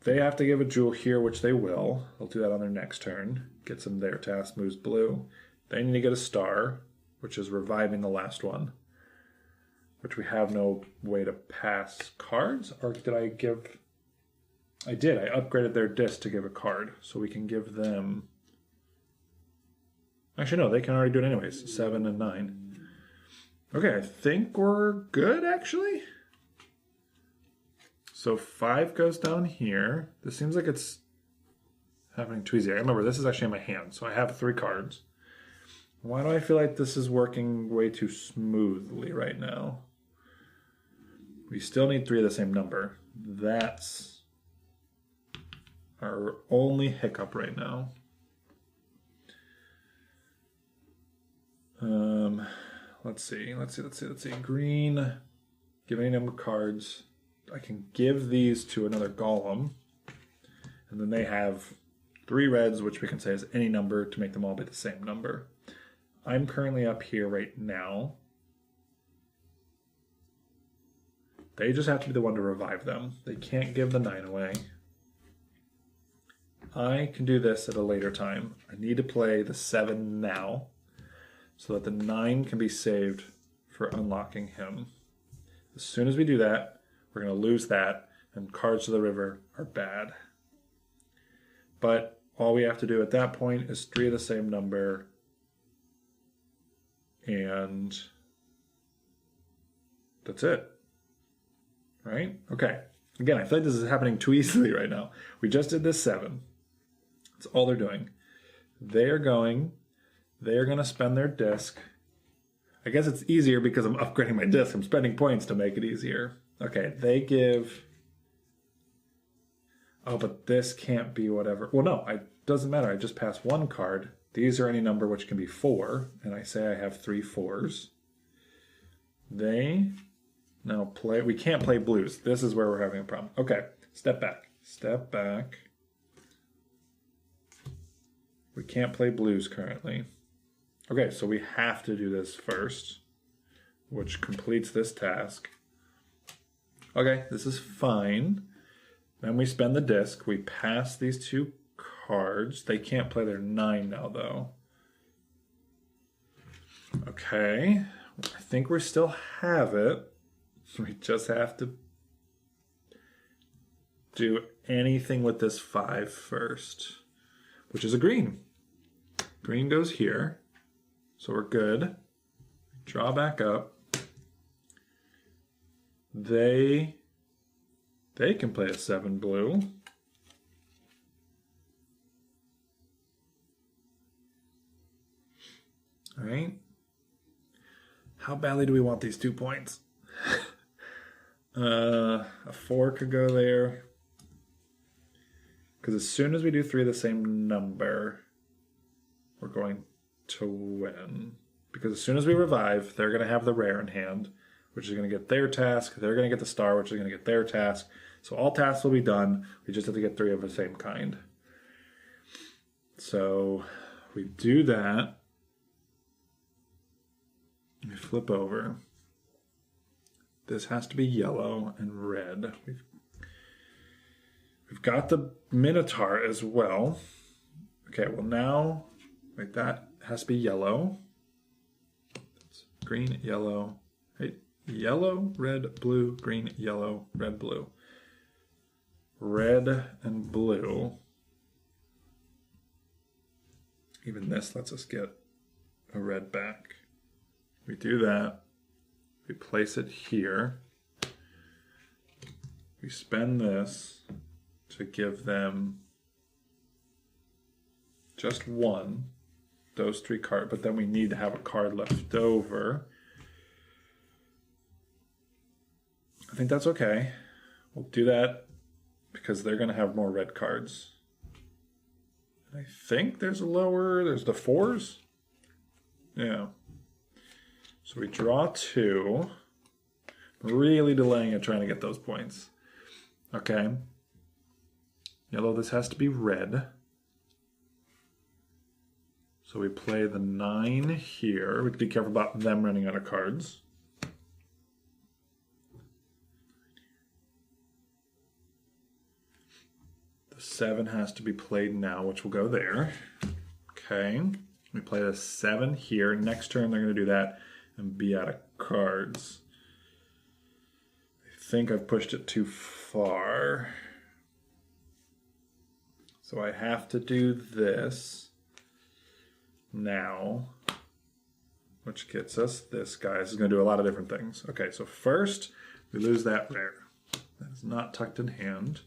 They have to give a jewel here, which they will. They'll do that on their next turn. Gets them their task, moves blue. They need to get a star, which is reviving the last one, which we have no way to pass cards. Or did I give... I did. I upgraded their disc to give a card, so we can give them... Actually, no, they can already do it anyways. 7 and 9. Okay, I think we're good, actually. So 5 goes down here. This seems like it's happening too easy. I remember, this is actually in my hand, so I have 3 cards. Why do I feel like this is working way too smoothly right now? We still need 3 of the same number. That's our only hiccup right now. Let's see. Green, give any number of cards. I can give these to another golem. And then they have 3 reds, which we can say is any number to make them all be the same number. I'm currently up here right now. They just have to be the one to revive them. They can't give the 9 away. I can do this at a later time. I need to play the 7 now so that the 9 can be saved for unlocking him. As soon as we do that, we're going to lose that, and cards to the river are bad. But all we have to do at that point is 3 of the same number, and that's it. Right? Okay. Again, I feel like this is happening too easily right now. We just did this 7. That's all they're doing. They are going to spend their disc. I guess it's easier because I'm upgrading my disc. I'm spending points to make it easier. Okay, they give... Oh, but this can't be whatever. Well, no, it doesn't matter. I just pass 1 card. These are any number which can be 4. And I say I have 3 4s. They now play... We can't play blues. This is where we're having a problem. Okay, step back. Step back. We can't play blues currently. Okay, so we have to do this first, which completes this task. Okay, this is fine. Then we spend the disc. We pass these 2 cards. They can't play their 9 now, though. Okay, I think we still have it. We just have to do anything with this 5 first, which is a green. Green goes here, so we're good. Draw back up. They can play a 7 blue. All right. How badly do we want these 2 points? A 4 could go there. Because as soon as we do 3 of the same number, we're going to win. Because as soon as we revive, they're going to have the rare in hand, which is going to get their task. They're going to get the star, which is going to get their task. So all tasks will be done. We just have to get 3 of the same kind. So we do that. We flip over. This has to be yellow and red. We've got the Minotaur as well. Okay, well now, wait, that has to be yellow. It's green, yellow. Hey, yellow, red, blue, green, yellow, red, blue. Red and blue. Even this lets us get a red back. We do that. We place it here. We spend this to give them just 1, those 3 cards, but then we need to have a card left over. I think that's okay. We'll do that because they're going to have more red cards. I think there's the 4s. Yeah. So we draw 2. Really delaying it, trying to get those points. Okay. Yellow, this has to be red. So we play the 9 here. We have to be careful about them running out of cards. The 7 has to be played now, which will go there. Okay. We play the 7 here. Next turn, they're going to do that and be out of cards. I think I've pushed it too far. So I have to do this now, which gets us this guy. This is going to do a lot of different things. Okay, so first, we lose that rare. That's not tucked in hand.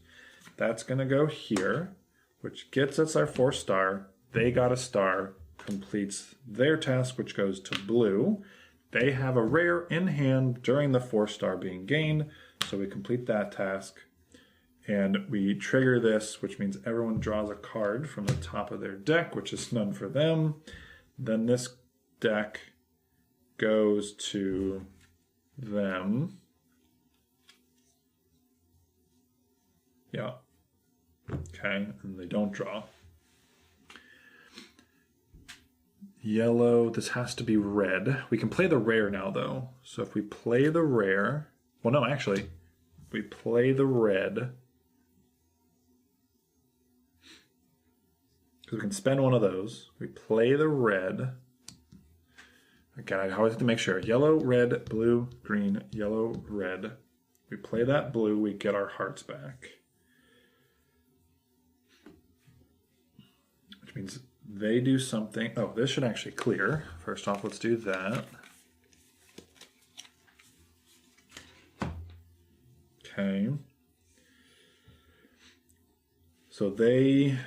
That's going to go here, which gets us our 4 star. They got a star, completes their task, which goes to blue. They have a rare in hand during the 4 star being gained, so we complete that task. And we trigger this, which means everyone draws a card from the top of their deck, which is none for them. Then this deck goes to them. Yeah. Okay, and they don't draw. Yellow, this has to be red. We can play the rare now, though. So if we play the rare... Well, no, actually. If we play the red... Because we can spend one of those. We play the red. Again, I always have to make sure. Yellow, red, blue, green, yellow, red. We play that blue, we get our hearts back. Which means they do something. Oh, this should actually clear. First off, let's do that. Okay. So they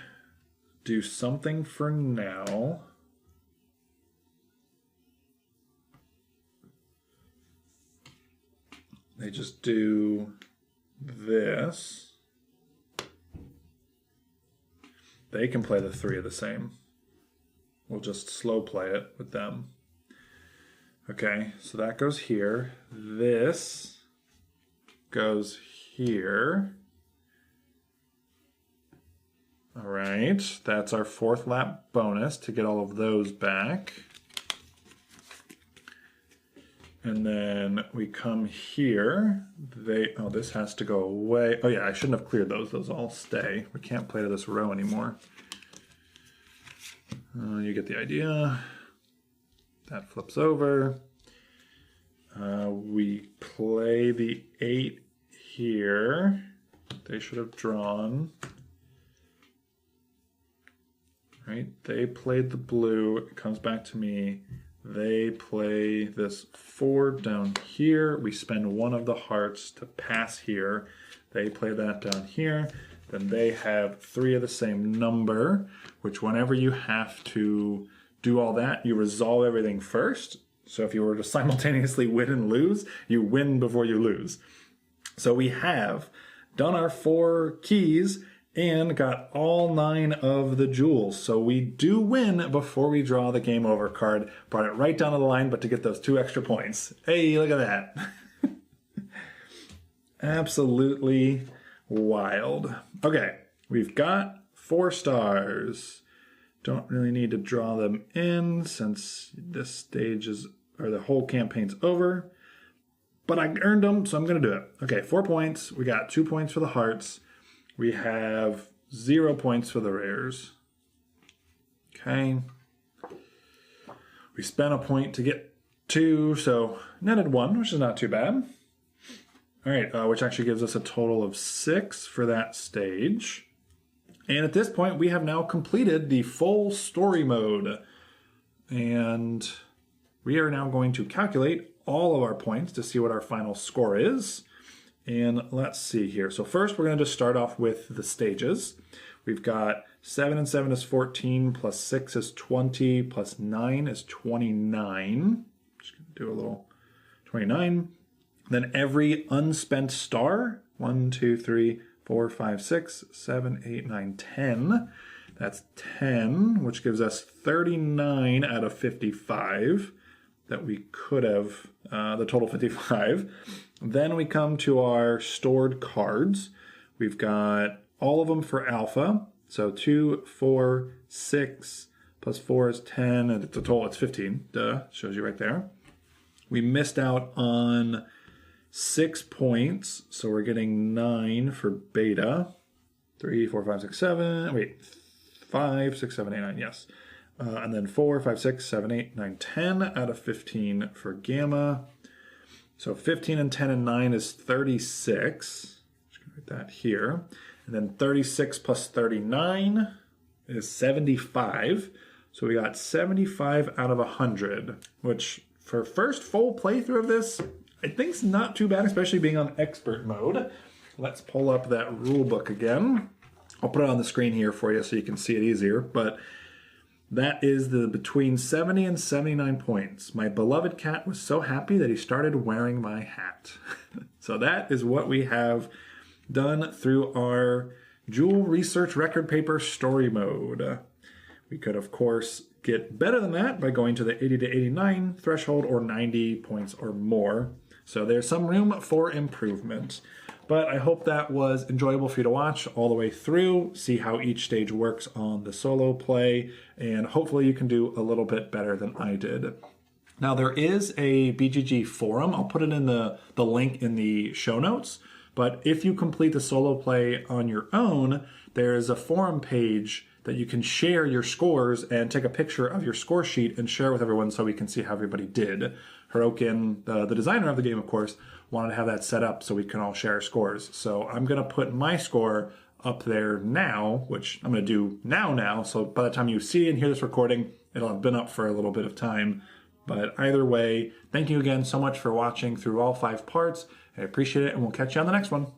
do something for now. They just do this. They can play the three of the same. We'll just slow play it with them. Okay, so that goes here. This goes here. All right, that's our 4th lap bonus to get all of those back. And then we come here. Oh, this has to go away. Oh yeah, I shouldn't have cleared those. Those all stay. We can't play to this row anymore. You get the idea. That flips over. We play the 8 here. They should have drawn. Right? They played the blue. It comes back to me. They play this 4 down here. We spend one of the hearts to pass here. They play that down here. Then they have 3 of the same number, which whenever you have to do all that, you resolve everything first. So if you were to simultaneously win and lose, you win before you lose. So we have done our 4 keys and got all 9 of the jewels. So we do win before we draw the game over card. Brought it right down to the line, but to get those 2 extra points. Hey, look at that. Absolutely wild. Okay, we've got 4 stars. Don't really need to draw them in since this stage is, or the whole campaign's over. But I earned them, so I'm going to do it. Okay, 4 points. We got 2 points for the hearts. We have 0 points for the rares. Okay. We spent a point to get 2, so netted 1, which is not too bad. All right, which actually gives us a total of 6 for that stage. And at this point, we have now completed the full story mode. And we are now going to calculate all of our points to see what our final score is. And let's see here. So first, we're going to just start off with the stages. We've got 7 and 7 is 14, plus 6 is 20, plus 9 is 29. Just going to do a little 29. Then every unspent star, 1, 2, 3, 4, 5, 6, 7, 8, 9, 10. That's 10, which gives us 39 out of 55 that we could have, the total 55. Then we come to our stored cards. We've got all of them for alpha. So 2, 4, 6, plus 4 is 10, and the total it's 15. Duh, shows you right there. We missed out on 6 points, so we're getting 9 for beta. 3, 4, 5, 6, 7. Wait, 5, 6, 7, 8, 9, yes. And then 4, 5, 6, 7, 8, 9, 10 out of 15 for gamma. So 15 and 10 and 9 is 36. Just gonna write that here. And then 36 plus 39 is 75. So we got 75 out of 100, which for first full playthrough of this, I think is not too bad, especially being on expert mode. Let's pull up that rule book again. I'll put it on the screen here for you so you can see it easier, but that is the between 70 and 79 points. My beloved cat was so happy that he started wearing my hat. So that is what we have done through our Jewel Research Record Paper story mode. We could, of course, get better than that by going to the 80 to 89 threshold or 90 points or more. So there's some room for improvement. But I hope that was enjoyable for you to watch all the way through, see how each stage works on the solo play, and hopefully you can do a little bit better than I did. Now there is a BGG forum. I'll put it in the link in the show notes. But if you complete the solo play on your own, there is a forum page that you can share your scores and take a picture of your score sheet and share with everyone so we can see how everybody did. Hirokin, the designer of the game, of course, wanted to have that set up so we can all share our scores. So I'm going to put my score up there now, which I'm going to do now. So by the time you see and hear this recording, it'll have been up for a little bit of time. But either way, thank you again so much for watching through all 5 parts. I appreciate it, and we'll catch you on the next one.